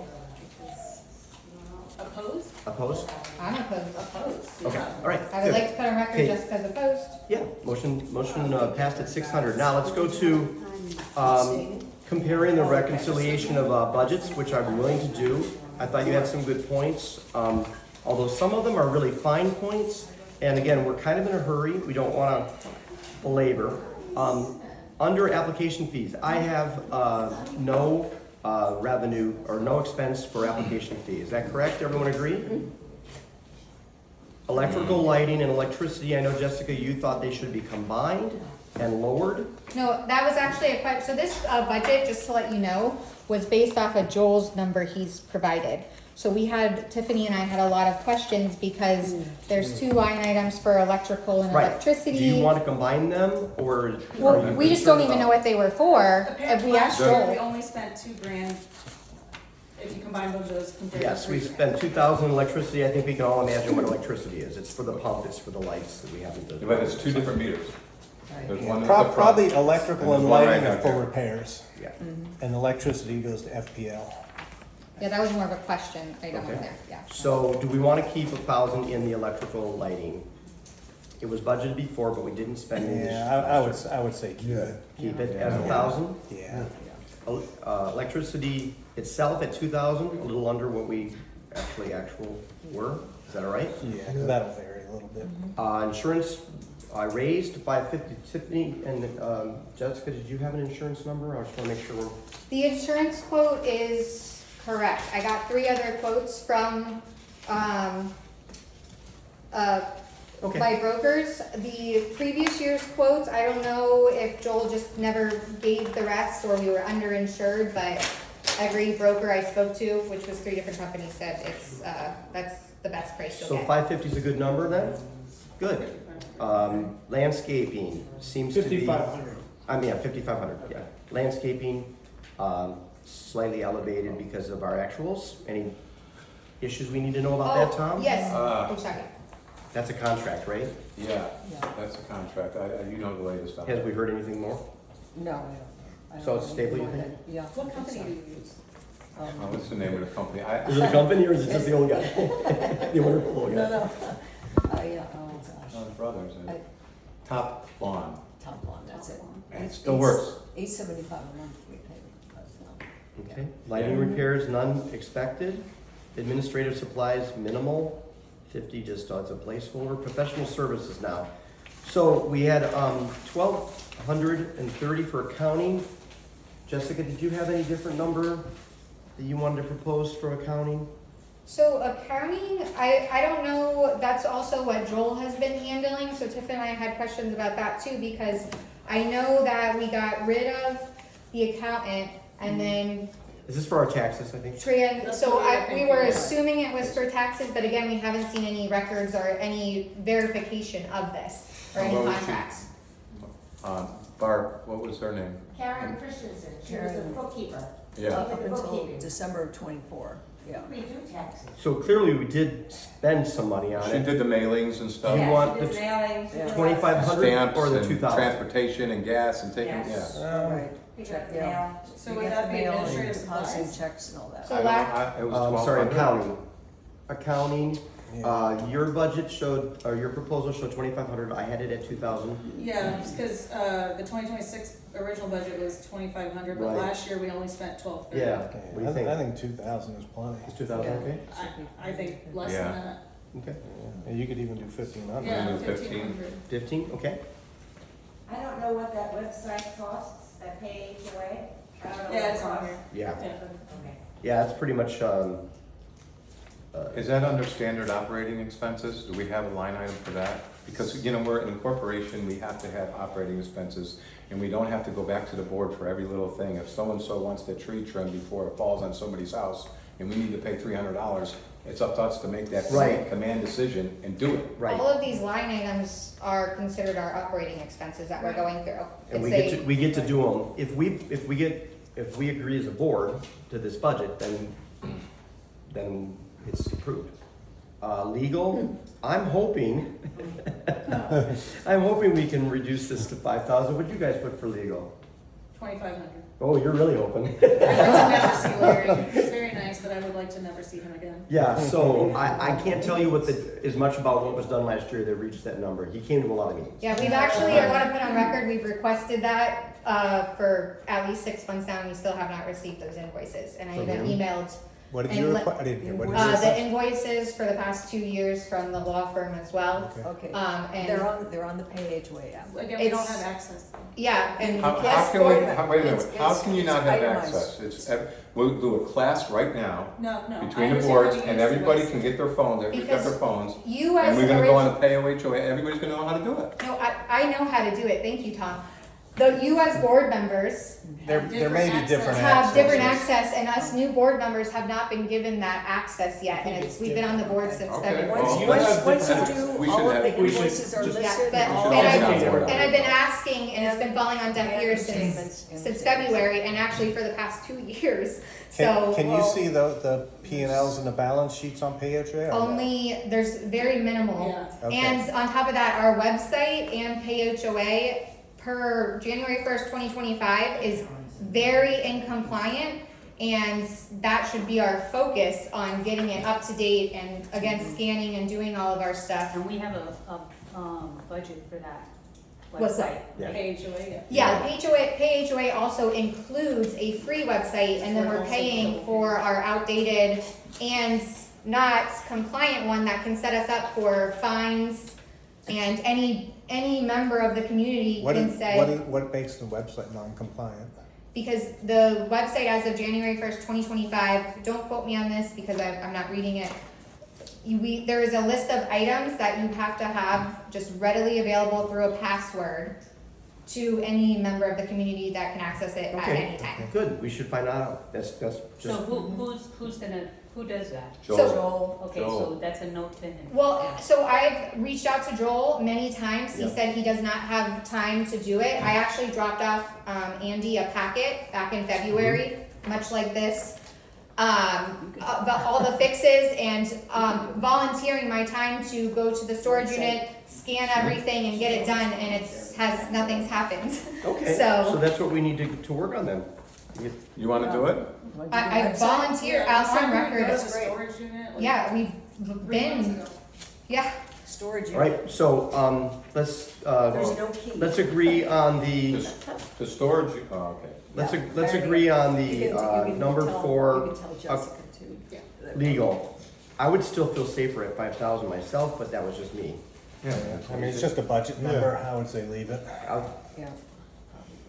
Opposed? Opposed? I'm opposed. Opposed. Okay, all right. I would good. like to put on record Okay. Jessica's opposed. Yeah, motion passed at 600. Now, let's go to comparing the reconciliation of budgets, which I'm willing to do. I thought you had some good points, although some of them are really fine points. And again, we're kind of in a hurry. We don't want to belabor. Under application fees, I have no revenue or no expense for application fee. Is that correct? Everyone agree? Electrical, lighting, and electricity, I know, Jessica, you thought they should be combined and lowered? No, that was actually a question. So this budget, just to let you know, was based off of Joel's number he's provided. So Tiffany and I had a lot of questions because there's 2 line items for electrical and Right. electricity. Do you want to combine them, or? Well, are you we just don't concerned even know about- what they were for. If we asked Last year, we Joel. only spent $2,000, if you combine both of those compared to. Yes, we spent 2,000 in electricity. I think we can all imagine what electricity is. It's for the pump, it's for the lights that we haven't done. But it's 2 different meters. There's one at the front. Probably electrical And and there's one lighting right are back for there. repairs, Yeah. and electricity goes to FPL. Yeah, that was more of a question item on Okay. there, yeah. So do we want to keep 1,000 in the electrical lighting? It was budgeted before, but we didn't spend any. Yeah, I would say keep it. Keep it as 1,000? Yeah. Electricity itself at 2,000, a little under what we actual were. Is that all right? Yeah, 'cause that'll vary a little bit. Insurance, I raised to 550. Tiffany and Jessica, did you have an insurance number? I just want to make sure we're. The insurance quote is correct. I got 3 other quotes from, Okay. by brokers. The previous year's quotes, I don't know if Joel just never gave the rest or we were underinsured, but every broker I spoke to, which was 3 different companies, said it's, that's the best price you'll So get. 550 is a good number then? Good. Landscaping seems to be. 5,500. Yeah, 5,500, yeah. Landscaping, slightly elevated because of our actuals. Any issues we need to know about that, Tom? Yes, oh, sorry. That's a contract, right? Yeah, that's a contract. You know the latest on Has it. we heard anything more? No. I So don't it's know. stable, you think? Yeah. What company do you use? What's the name of the company? Is it a company or is it just the old guy? The wonderful old guy? No, no. Yeah, oh gosh, My brother's in I- Top Lawn. top one, that's it. And it still works. $875 a month we pay. That's Okay. Lighting repairs, none expected. Administrative supplies, minimal. 50 just as a placeholder. Professional services now. So we had 1,230 for accounting. Jessica, did you have any different number that you wanted to propose for accounting? So accounting, I don't know, that's also what Joel has been handling, so Tiff and I had questions about that too, because I know that we got rid of the accountant and then Is this for our taxes, I think? That's so what I we think were we are. assuming it was for taxes, but again, we haven't seen any records or any verification of this or any What was she- contracts. Barb, what was her name? Karen Christensen, she was the Karen. bookkeeper. Yeah. Up until December of '24, yeah. We do taxes. So clearly we did spend some money on She it. did the mailings and stuff. You Yeah, want she did the mailings, she did 2,500 Stamps or the and 2,000? transportation and gas and taking, Yes. yeah. Right. pick up the Yeah. mail. So We would get that the be mail and administrative depositing supplies? checks and all that. So I don't la- know, it was Sorry, 1,200. accounting. Your budget showed, or your proposal showed 2,500. I had it at 2,000. Yeah, because the 2026 original budget was 2,500, but Right. last year we only spent 1,230. Yeah. Okay, What do you think? I think 2,000 is plenty. Is 2,000 okay? I think less Yeah. than that. Okay. Yeah, you could even do 1,500. Yeah, do 15. 1,500. 15, okay. I don't know what that website costs, that pay HOA. I don't know Yeah, what it it's on costs. here. Yeah. Yeah. Okay. Yeah, it's pretty much, Is that under standard operating expenses? Do we have a line item for that? Because, you know, we're an incorporation, we have to have operating expenses, and we don't have to go back to the board for every little thing. If so-and-so wants the tree trimmed before it falls on somebody's house, and we need to pay $300, it's up to us to make that Right. command decision and do it. right. All of these line items are considered our operating expenses that we're going through. And It's we get to do them. If we agree as a board to this budget, then it's approved. Legal, I'm hoping, I'm hoping we can reduce this to 5,000. What'd you guys put for legal? 2,500. Oh, you're really hoping. I'd like to never see Larry. He's very nice, but I would like to never see him again. Yeah, so I can't tell you as much about what was done last year that reached that number. He came to a lot of meetings. Yeah, we've actually, I want to put on record, we've requested that for at least 6 months now, and we still have not received those invoices. And I From even him? emailed What did And you let- request? I didn't hear, what did you the request? invoices for the past 2 years from the law firm as well. Okay. Okay, And they're on the PHWA app. Again, we don't It's- have access. yeah, and How Yes, can we, wait a minute. wait a minute, It's- how it's- can you it's not have itemized. access? We'll do a class right now No. I between the understand boards, how you and use the everybody website. can get their phones, everybody's got their Because phones. you And as we're gonna go on orig- the POA, everybody's gonna know how to do it. No, I know how to do it, thank you, Tom. You as board members There may be different have different accesses. access, and us new board members have not been given that access yet, and we've been on the board since Okay. February. Well, Once you we do, should all of have- the we should invoices are just- listed. Yeah, all and of all the- get on board. I've been asking, and it's been falling on deaf And ears statements, since and February, and actually for the past 2 years. Can So you Well- see the P and Ls and the balance sheets on PHA? or no? only, there's very minimal. Yeah. Okay. And on top of that, our website and PHOA per January 1st, 2025 is very incompliant. And that should be our focus on getting it up to date and again, scanning and doing all of our stuff. And we have a budget for that What's that? website. Yeah. KHOA, yeah. Yeah, PHOA also includes a free website, and then we're paying for our outdated and not compliant one that can set us up for fines, and any member of the community can say, What makes the website non-compliant? because the website as of January 1st, 2025, don't quote me on this because I'm not reading it. There is a list of items that you have to have just readily available through a password to any member of the community that can access it at Okay. any time. Good, we should find out. That's So just, who does that? Joel, Okay, Joel. so that's a note to him. Well, so I've reached out to Joel many times. He Yeah. said he does not have time to do it. I actually dropped off Andy a packet back in February, much like this. About all the fixes and volunteering my time to go to the storage unit, scan everything and get it done, and nothing's happened. okay, So- so that's what we need to work on then. You wanna do it? want to do the I website? volunteer, Yeah, I'm on somebody record. goes to That's great. storage unit, like, Yeah, we've 3 months been, ago. yeah. Storage All unit. right, so, There's no key. let's agree on the, The storage, oh, okay. let's agree on You the, can number tell- for You can tell Jessica too. Yeah. legal. I would still feel safer at 5,000 myself, but that was just me. Yeah, I mean, it's just a budget number, how would they leave it? Yeah.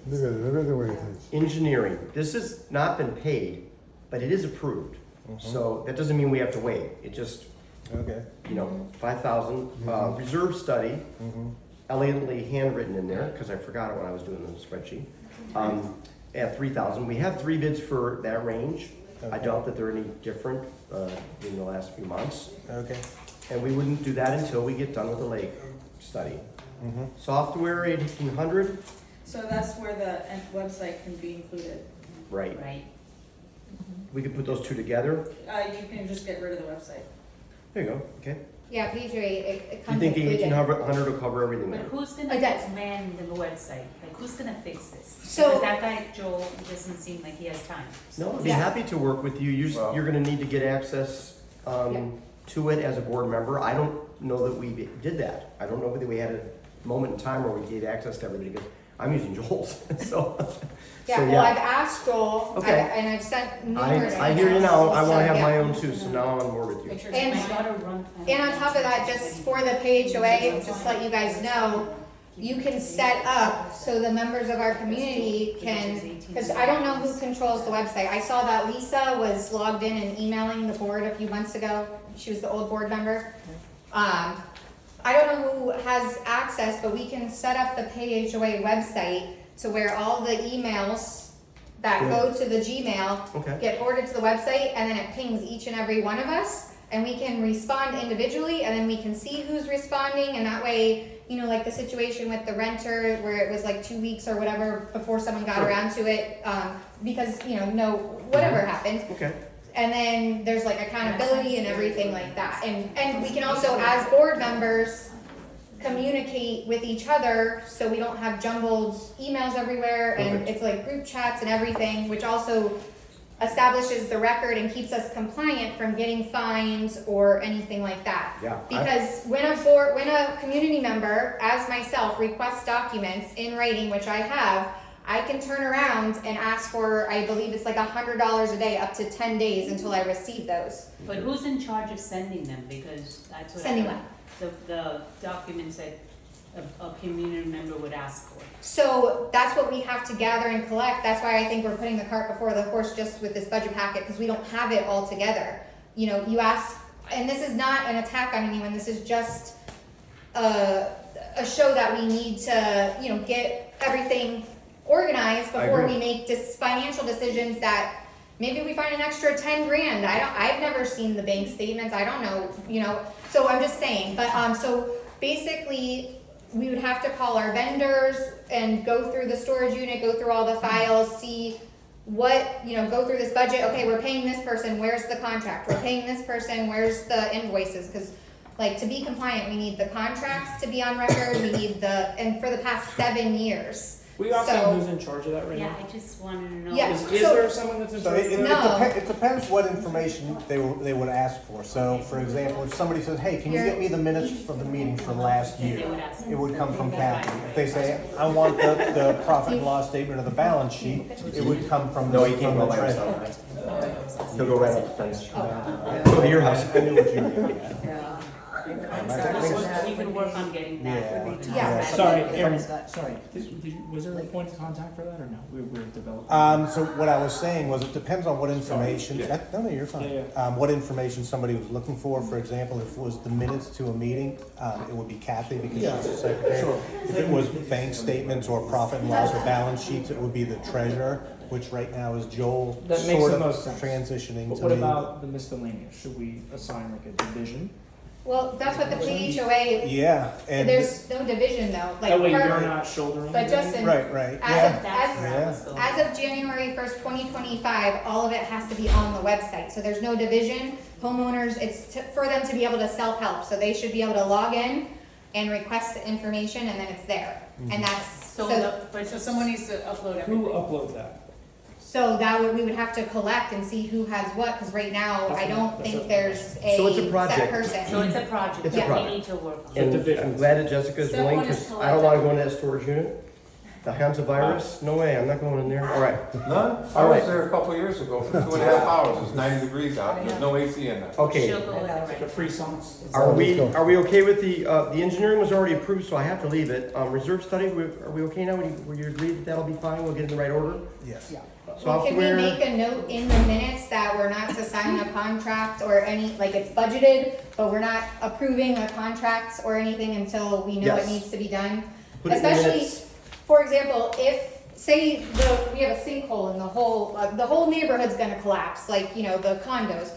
Look at it, look at the way it is. Engineering, this has not been paid, but it is approved. So that doesn't mean we have to wait. It just, Okay. 5,000. Reserve study, elegantly handwritten in there, because I forgot it when I was doing the spreadsheet. At 3,000, we have 3 bids for that range. I doubt that they're any different in the last few months. Okay. And we wouldn't do that until we get done with the lake study. Software, 1,800, So that's where the website can be included. right. Right. We could put those two together. You can just get rid of the website. There you go, okay. Yeah, PHOA, it You comes think the included. 1,800 will cover everything But there? who's gonna That's- man the website? Like, who's gonna fix this? So- Because that guy, Joel, doesn't seem like he has time. No, I'd be Yeah. happy to work with you. Well- You're gonna need to get access to it as a board member. I don't know that we did that. I don't know whether we had a moment in time where we gave access to everybody, because I'm using Joel's, so. Yeah, so, well, I've asked Joel, Okay. and I've sent numerous. I hear you now. I emails, wanna so, have yeah. my own too, so now I'm on board with you. Make sure And- it's My daughter run. And on top of that, just for the PHOA, just to let you guys know, you can set up so the members of our community can, because I don't know who controls the website. I saw that Lisa was logged in and emailing the board a few months ago. She was the old board member. I don't know who has access, but we can set up the PHOA website to where all the emails that go to the Gmail get forwarded to the website, and then it pings each and every one of us, and we can respond individually, and then we can see who's responding, and that way, you know, like the situation with the renter where it was like 2 weeks or whatever before someone got around to it, because, you know, whatever happened. Okay. And then there's like accountability and everything like that. And we can also, as board members, communicate with each other so we don't have jumbled emails everywhere, and it's like group chats and everything, which also establishes the record and keeps us compliant from getting fined or anything like that. Yeah. Because when a community member, as myself, requests documents in writing, which I have, I can turn around and ask for, I believe it's like $100 a day, up to 10 days until I receive those. But who's in charge of sending them? Because that's what Sending what? The documents that a community member would ask for. So that's what we have to gather and collect. That's why I think we're putting the cart before the horse just with this budget packet, because we don't have it all together. You know, you ask, and this is not an attack on anyone, this is just a show that we need to, you know, get everything organized before we make financial decisions that maybe we find an extra 10 grand. I've never seen the bank statements. I don't know, you know, so I'm just saying, but, so basically we would have to call our vendors and go through the storage unit, go through all the files, see what, you know, go through this budget. Okay, we're paying this person, where's the contract? We're paying this person, where's the invoices? Because like to be compliant, we need the contracts to be on record, we need and for the past 7 years. We also know who's in charge of that right Yeah, now. I just wanted to know. Yeah. Is there someone that's in So charge of that? it depends what information they would ask for. So, for example, if somebody says, hey, can you get me the minutes from the meeting from last year? It would come from Kathy. If they say, I want the profit and loss statement or the balance sheet, it would come from No, the you can't go by treasurer. yourself. He'll go right up the fence. Go to your house. I knew what you meant. You can work on getting that. Yeah. Sorry, Aaron, sorry. Was there a point of contact for that or no? We were developing. So what I was saying was it depends on what information, no, you're fine. Yeah, What information somebody was looking for. For example, if it was the minutes to a meeting, it would be Kathy because she's the secretary. Sure. If it was bank statements or profit and loss or balance sheets, it would be the treasurer, which right now is Joel, That makes sort the of most sense. transitioning But to what me. about the miscellaneous? Should we assign like a division? Well, that's what the PHOA, Yeah, and, there's no division though, like. That way you're per- not shouldering. But anything? Justin, right, yeah. That's where I was going. as of January 1st, 2025, all of it has to be on the website. So there's no division. Homeowners, it's for them to be able to self-help. So they should be able to log in and request the information, and then it's there. And that's, So someone needs to upload everything. Who uploads that? so that we would have to collect and see who has what, because right now, I don't think there's So it's a a project. set person. So it's a project It's a that we project. need to work on. And divisions. I'm glad that Jessica's Step willing, one is because I don't wanna go into that storage unit. The Hansa virus, no way, I'm not going in there. All right, None? I was there a couple of years ago for 2.5 hours. It's 90 degrees out. There's no AC in there. okay. She'll go with the Like a rest. free songs? Are we okay with the engineering was already approved, so I have to leave it. Reserve study, are we okay now? Will you agree that that'll be fine? We'll get in the right order? Yes. Well, can we Software, make a note in the minutes that we're not to sign a contract or any, like it's budgeted, but we're not approving a contract or anything until we know it Yes. needs to be done? put it in the Especially, minutes. for example, if, say, we have a sinkhole and the whole neighborhood's gonna collapse, like, you know, the condos.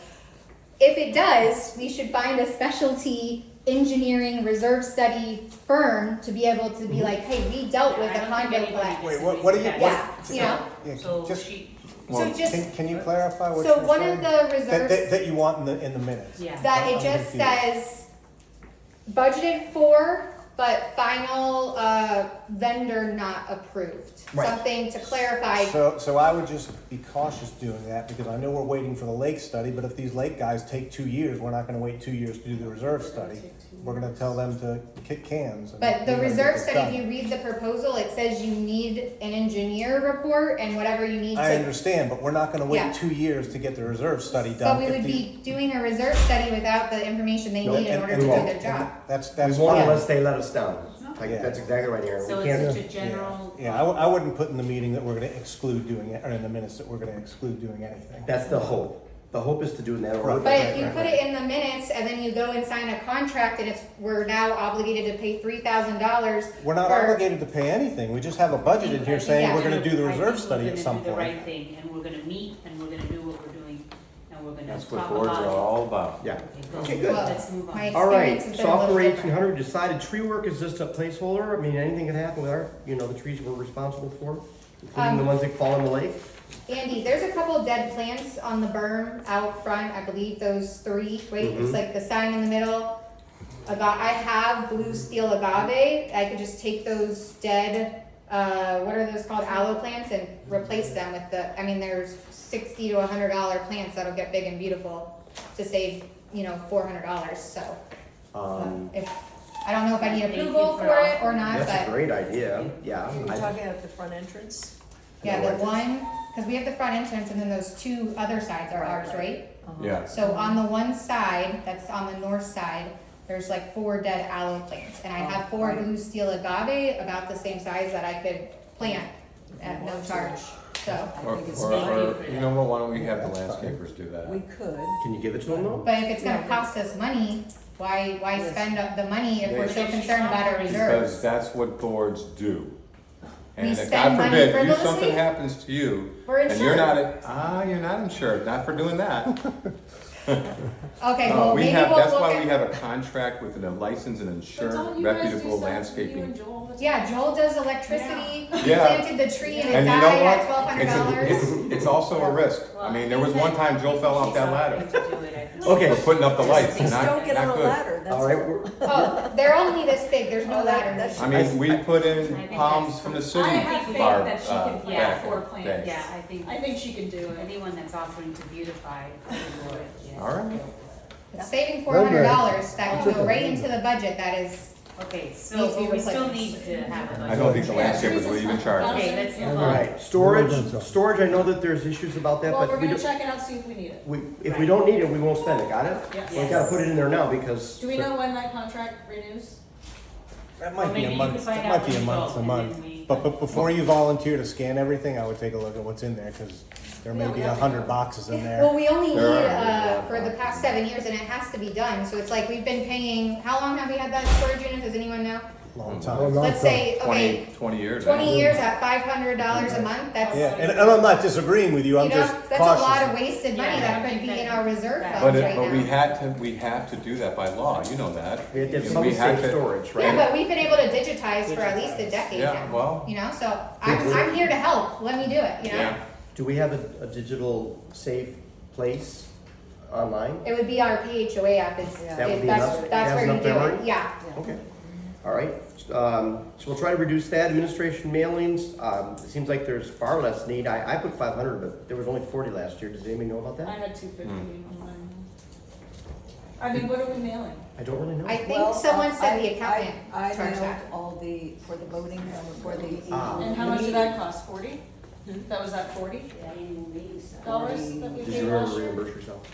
If it does, we should find a specialty engineering reserve study firm to be able to be like, hey, we dealt with I the don't think condo anybody collapse. Wait, what do you, Yeah, you know, yeah, So just, so just, can you clarify what so you're one saying? of the reserves. That you want in the minutes? yeah. That it I'm just confused. says budgeted for, but final vendor not approved. Right. Something to clarify. So I would just be cautious doing that, because I know we're waiting for the lake study, but if these lake guys take 2 years, we're not gonna wait 2 years to do the reserve study. We're gonna tell them to kick cans. and But the we gotta get reserve this study, if done. you read the proposal, it says you need an engineer report and whatever you need I to. understand, but we're not gonna Yeah. wait 2 years to get the reserve study But done. we if would the- be doing a reserve study without the information they No, need in and- order and to we do won't. their job. That's We won't fine. unless they let us down. That's exactly right, Aaron. So We can't. it's such a general. Yeah, I wouldn't put in the meeting that we're gonna exclude doing it, or in the minutes that we're gonna exclude doing anything. That's the hope. The hope is to do it in that order. But if you put it in the minutes and then you go and sign a contract and we're now obligated to pay $3,000. We're not obligated to pay anything, we just have a budget in here saying we're gonna do the reserve study at some I think we're gonna do the point. right thing, and we're gonna meet, and we're gonna do what we're doing, and we're gonna That's talk what about boards it. are all about. Yeah. Okay, good. Let's move on. My All right, experience has been a little software different. 1800 decided tree work is just a placeholder. I mean, anything can happen with our, the trees we're responsible for, including the ones that fall in the lake. Andy, there's a couple dead plants on the berm out front, I believe those 3, wait, it's Mhm. like the sign in the middle. I have blue steel agave, I could just take those dead, what are those called, aloe plants, and replace them with there's $60 to $100 plants that'll get big and beautiful to save, $400, so. If, I don't know if I need Thank you approval for for it or not, That's a but, great idea, yeah. You're talking about the front entrance? yeah, the one, cause we have the front entrance and then those 2 other sides are Right, ours, right. right? Uh-huh. Yeah. So on the one side, that's on the north side, there's like 4 dead aloe plants, and I have 4 right. blue steel agave about the same size that I could plant at no charge, so. Or, think it's or, not- or, you know what, why don't we have the landscapers do We that? could. Can you give it to them though? But if it's gonna cost us money, why spend up the money if we're so concerned about our Because reserves? that's what boards do. We And if spend God money forbid, frivolously? something happens to you, We're and you're insured. you're not insured, not for doing that. Okay, well, maybe we'll That's look why we at, have a contract with a licensed and But insured don't you guys do reputable stuff, you landscaping. and Joel, that's- yeah, Joel does electricity, he Yeah. planted the tree and it And you know died what? at $1,200. It's also a risk. I mean, there was one time Joel fell off that ladder. Okay. For putting up the lights, Just not, don't get on not a good. ladder, that's. All right, we're, Oh, they're only this big, there's no Oh, that- ladder. that's- I mean, we put I in think palms that's- from the city. I have faith bar, that she can plant yeah, 4 plants. Yeah, I think I think she can do it. anyone that's offering to beautify, I would, yeah. All right. It's saving $400, that can go right into the budget, that is, Okay, so Needs to be we still replaced. need to have a budget. I don't think the landscapers will even charge us. Okay, let's move all on. right, storage, I know that there's issues about that, Well, but we're we gonna don't, check it out, see if we need it. if we don't need it, we won't spend it, got it? Yes. We gotta put it in there now because. Do we know when that contract renews? That Well, might be maybe a you month, could find that out might be a when you month, go, a and month. then we- But before you volunteer to scan everything, I would take a look at what's in there, cause there may Yeah, be we have to 100 know. boxes in well, there. we only need, There are. for the past 7 years, and it has to be done, so it's like, we've been paying, how long have we had that storage unit, does anyone know? Long time. Let's say, okay, 20 years. 20 years at $500 a month, that's, Yeah, and I'm not disagreeing with you, I'm just that's a lot of cautious. wasted money Yeah, that I could be think in that- our reserve that- funds right But now. we have to do that by law, you know that. We have to have We some have safe to- storage, Yeah, right? but we've been able to digitize for at least a decade Yeah, now, well, so I'm here to help, let me do it, yeah. Do we have a digital safe place online? It would be our PHOA app, That would be enough? that's Have where you enough do it, memory? yeah. Okay, all right. So we'll try to reduce that. Administration mailings, it seems like there's far less need. I put 500, but there was only 40 last year. Does anybody know about I that? had 250 on mine. I mean, what are we mailing? I don't really know. I think Well, someone said the I accountant mailed charged that. all for the voting, for the. And how much did that cost, 40? That was at $40 that we Did paid you last ever year? reimburse yourself?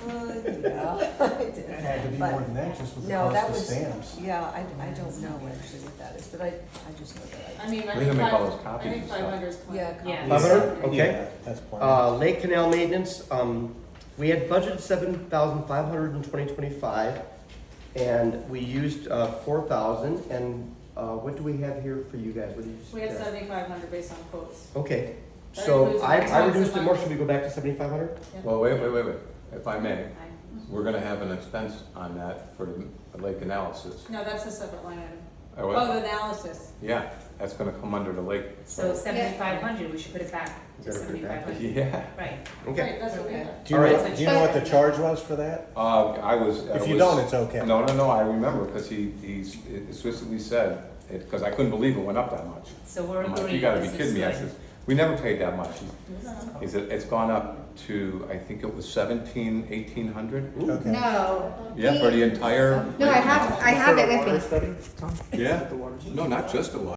Yeah. It had to be more than that, just with the No, that cost of was, stamps. yeah, I don't know actually what that is, but I just know that I mean, I We think can make all those 500 copies I think and stuff. 500 is plenty. Yeah. 500? Okay. Yeah, that's plenty. Lake Canal maintenance, we had budgeted 7,500 in 2025, and we used 4,000. And what do we have here for you guys? What did you We had suggest? 7,500 based on quotes. Okay, That so includes I tax reduced it and more. money. Should we go back to 7,500? Well, wait, if I may, we're gonna have an expense on that for the lake analysis. No, that's a separate line item. Oh, what? Oh, the analysis. Yeah, that's gonna come under the lake. So 7,500, we should put it back to Gotta put it back. 7,500. Yeah, right. Okay. Right, that's what we Okay. had. Do you All know, right. do you know what the charge was for that? I was. If you don't, it's okay. No, I remember, because he explicitly said, because I couldn't believe it went up that much. So we're I'm like, agreeing, you gotta be this kidding is me. I good. said, we never paid that much. He said, it's gone up to, I think it was 1,800? Okay. No. Yeah, for the entire. No, I have it with me. Study, Tom? Yeah, The water study? no, not just the water.